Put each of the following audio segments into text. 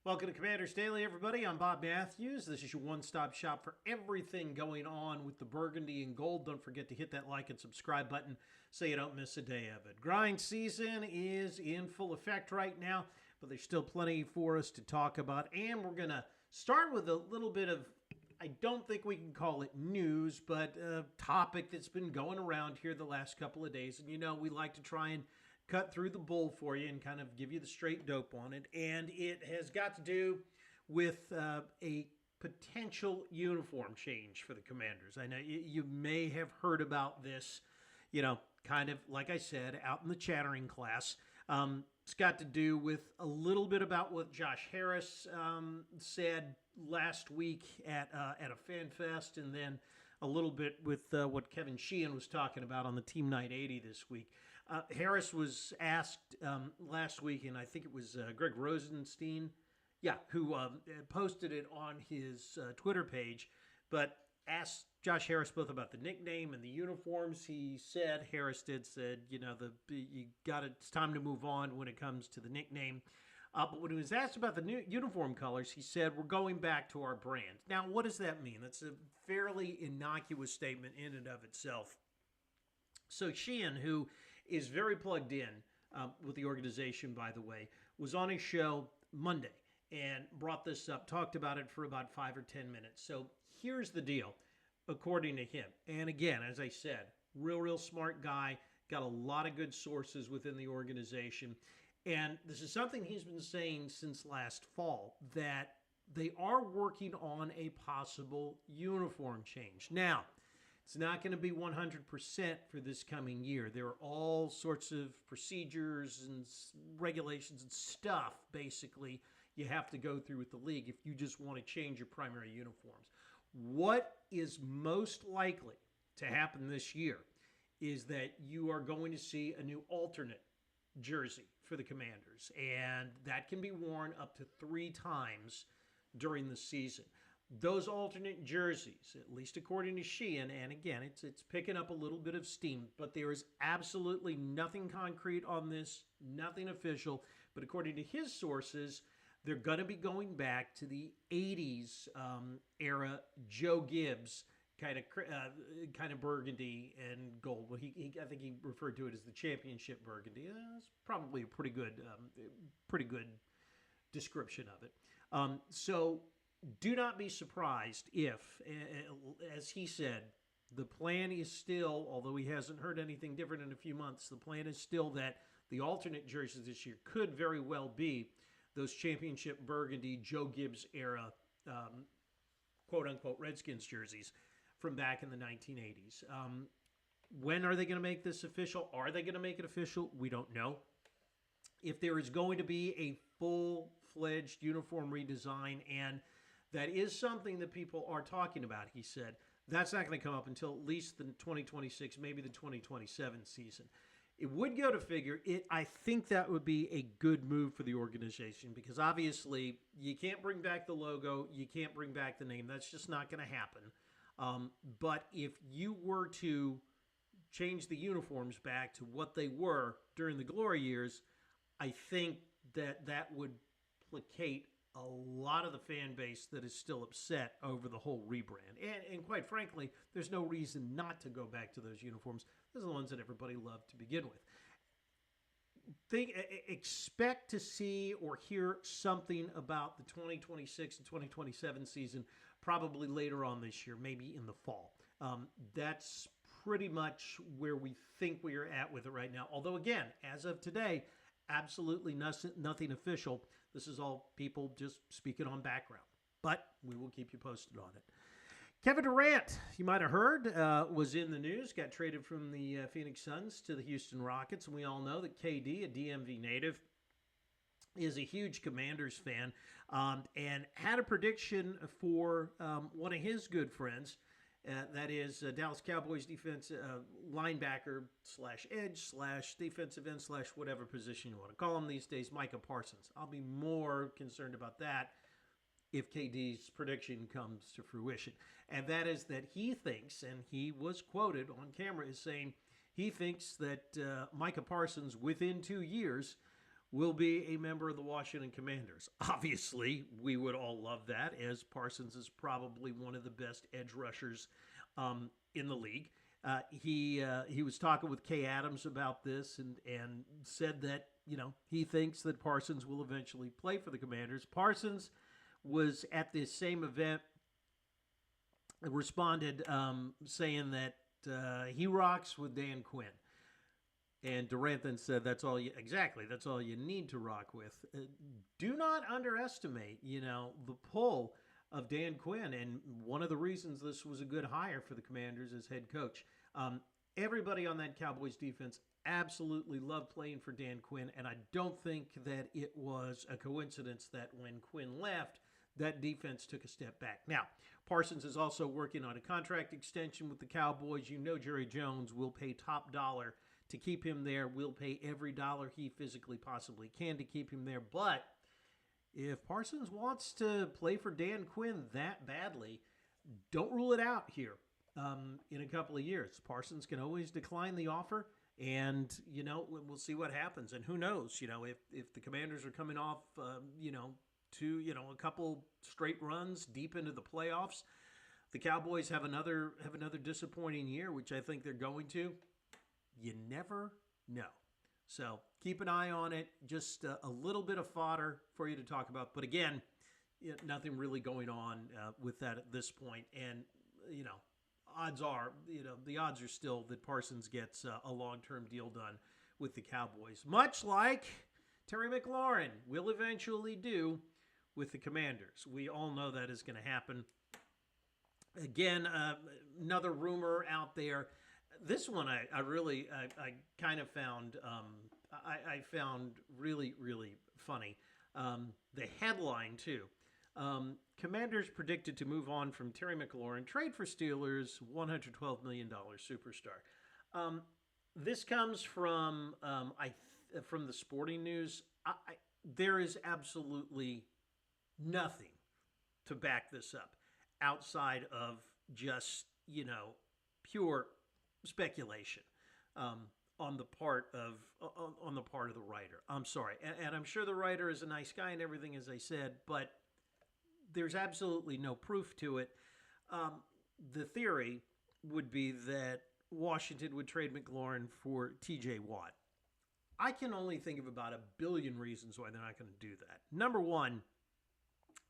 Welcome to Commanders Daily, everybody. I'm Bob Matthews. This is your one-stop shop for everything going on with the burgundy and gold. Don't forget to hit that like and subscribe button so you don't miss a day of it. Grind season is in full effect right now, but there's still plenty for us to talk about. And we're going to start with a little bit of, I don't think we can call it news, but a topic that's been going around here the last couple of days. And you know, we like to try and cut through the bull for you and kind of give you the straight dope on it. And it has got to do with a potential uniform change for the Commanders. I know you may have heard about this, you know, kind of, like I said, out in the chattering class. It's got to do with a little bit about what Josh Harris said last week at a fan fest, and then a little bit with what Kevin Sheehan was talking about on the Team Night 80 this week. Harris was asked last week, and I think it was Greg Rosenstein, who posted it on his Twitter page, but asked Josh Harris both about the nickname and the uniforms. He said, you know, it's time to move on when it comes to the nickname. But when he was asked about the new uniform colors, he said, we're going back to our brand. Now, what does that mean? That's a fairly innocuous statement in and of itself. So Sheehan, who is very plugged in with the organization, by the way, was on his show Monday and brought this up, talked about it for about 5 or 10 minutes. So here's the deal, according to him. And again, as I said, real smart guy, got a lot of good sources within the organization. And this is something he's been saying since last fall, that they are working on a possible uniform change. Now, it's not going to be 100% for this coming year. There are all sorts of procedures and regulations and stuff, basically, you have to go through with the league if you just want to change your primary uniforms. What is most likely to happen this year is that you are going to see a new alternate jersey for the Commanders, and that can be worn up to 3 times during the season. Those alternate jerseys, at least according to Sheehan, and again, it's picking up a little bit of steam, but there is absolutely nothing concrete on this, nothing official, but according to his sources, they're going to be going back to the 80s era Joe Gibbs kind of burgundy and gold. Well, I think he referred to it as the championship burgundy. It's probably a pretty good description of it. So do not be surprised if, as he said, the plan is still, although he hasn't heard anything different in a few months, the plan is still that the alternate jerseys this year could very well be those championship burgundy Joe Gibbs era quote-unquote Redskins jerseys from back in the 1980s. When are they going to make this official? Are they going to make it official? We don't know. If there is going to be a full-fledged uniform redesign, and that is something that people are talking about, he said, that's not going to come up until at least the 2026, maybe the 2027 season. It would go to figure. I think that would be a good move for the organization because obviously you can't bring back the logo. You can't bring back the name. That's just not going to happen. But if you were to change the uniforms back to what they were during the glory years, I think that would placate a lot of the fan base that is still upset over the whole rebrand. And quite frankly, there's no reason not to go back to those uniforms. Those are the ones that everybody loved to begin with. Expect to see or hear something about the 2026 and 2027 season probably later on this year, maybe in the fall. That's pretty much where we think we are at with it right now. Although, again, as of today, absolutely nothing official. This is all people just speaking on background. But we will keep you posted on it. Kevin Durant, you might have heard, was in the news, got traded from the Phoenix Suns to the Houston Rockets. And we all know that KD, a DMV native, is a huge Commanders fan and had a prediction for one of his good friends. That is Dallas Cowboys defense linebacker / edge / defensive end / whatever position you want to call him these days, Micah Parsons. I'll be more concerned about that if KD's prediction comes to fruition. And that is that he thinks, and he was quoted on camera as saying, he thinks that Micah Parsons within 2 years will be a member of the Washington Commanders. Obviously, we would all love that, as Parsons is probably one of the best edge rushers in the league. He was talking with Kay Adams about this and said that he thinks that Parsons will eventually play for the Commanders. Parsons was at this same event, responded saying that he rocks with Dan Quinn. And Durant then said, that's all you need to rock with. Do not underestimate, the pull of Dan Quinn. And one of the reasons this was a good hire for the Commanders as head coach. Everybody on that Cowboys defense absolutely loved playing for Dan Quinn. And I don't think that it was a coincidence that when Quinn left, that defense took a step back. Now, Parsons is also working on a contract extension with the Cowboys. Jerry Jones will pay top dollar to keep him there. Will pay every dollar he physically possibly can to keep him there. But if Parsons wants to play for Dan Quinn that badly, don't rule it out here in a couple of years. Parsons can always decline the offer, and, we'll see what happens. And who knows, if the Commanders are coming off, a couple straight runs deep into the playoffs, the Cowboys have another disappointing year, which I think they're going to. You never know. So keep an eye on it. Just a little bit of fodder for you to talk about. But again, nothing really going on with that at this point. And, odds are, the odds are still that Parsons gets a long-term deal done with the Cowboys. Much like Terry McLaurin will eventually do with the Commanders. We all know that is going to happen. Again, another rumor out there. This one I kind of found I found really, really funny. The headline too. Commanders predicted to move on from Terry McLaurin, trade for Steelers, $112 million superstar. This comes from from the Sporting News. There is absolutely nothing to back this up outside of just pure speculation on the part of the writer. I'm sorry, and I'm sure the writer is a nice guy and everything, as I said, but there's absolutely no proof to it. The theory would be that Washington would trade McLaurin for T.J. Watt. I can only think of about a billion reasons why they're not going to do that. Number one,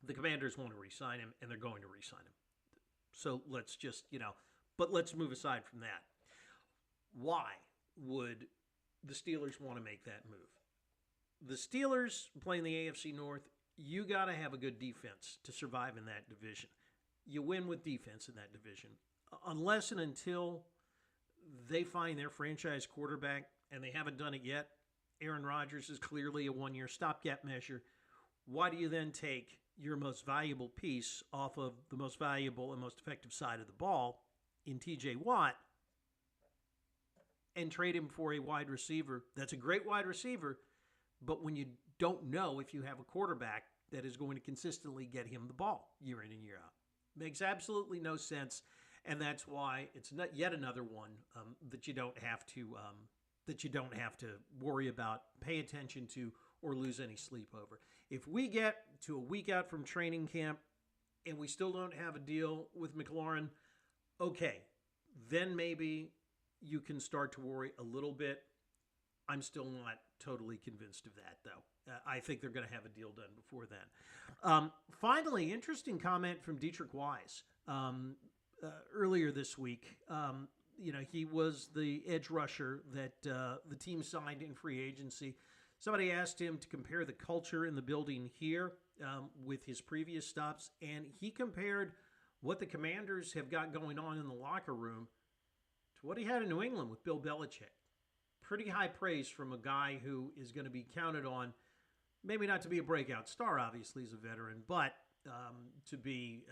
the Commanders want to re-sign him, and they're going to re-sign him. So let's just, but let's move aside from that. Why would the Steelers want to make that move? The Steelers playing the AFC North, you got to have a good defense to survive in that division. You win with defense in that division. Unless and until they find their franchise quarterback, and they haven't done it yet, Aaron Rodgers is clearly a one-year stopgap measure. Why do you then take your most valuable piece off of the most valuable and most effective side of the ball in T.J. Watt and trade him for a wide receiver that's a great wide receiver, but when you don't know if you have a quarterback that is going to consistently get him the ball year in and year out? Makes absolutely no sense, and that's why it's not yet another one that you don't have to worry about, pay attention to, or lose any sleep over. If we get to a week out from training camp and we still don't have a deal with McLaurin, okay, then maybe you can start to worry a little bit. I'm still not totally convinced of that, though. I think they're going to have a deal done before then. Finally, interesting comment from Dietrich Weise earlier this week. He was the edge rusher that the team signed in free agency. Somebody asked him to compare the culture in the building here with his previous stops, and he compared what the Commanders have got going on in the locker room to what he had in New England with Bill Belichick. Pretty high praise from a guy who is going to be counted on, maybe not to be a breakout star, obviously, as a veteran, but to be,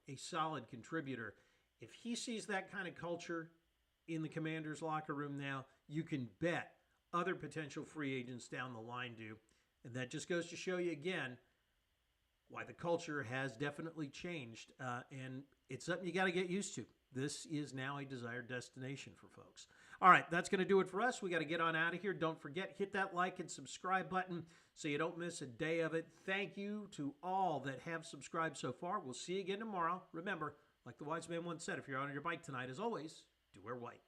a solid contributor. If he sees that kind of culture in the Commanders' locker room now, you can bet other potential free agents down the line do. And that just goes to show you again why the culture has definitely changed. And it's something you got to get used to. This is now a desired destination for folks. All right, that's going to do it for us. We got to get on out of here. Don't forget, hit that like and subscribe button so you don't miss a day of it. Thank you to all that have subscribed so far. We'll see you again tomorrow. Remember, like the wise man once said, if you're on your bike tonight, as always, do wear white.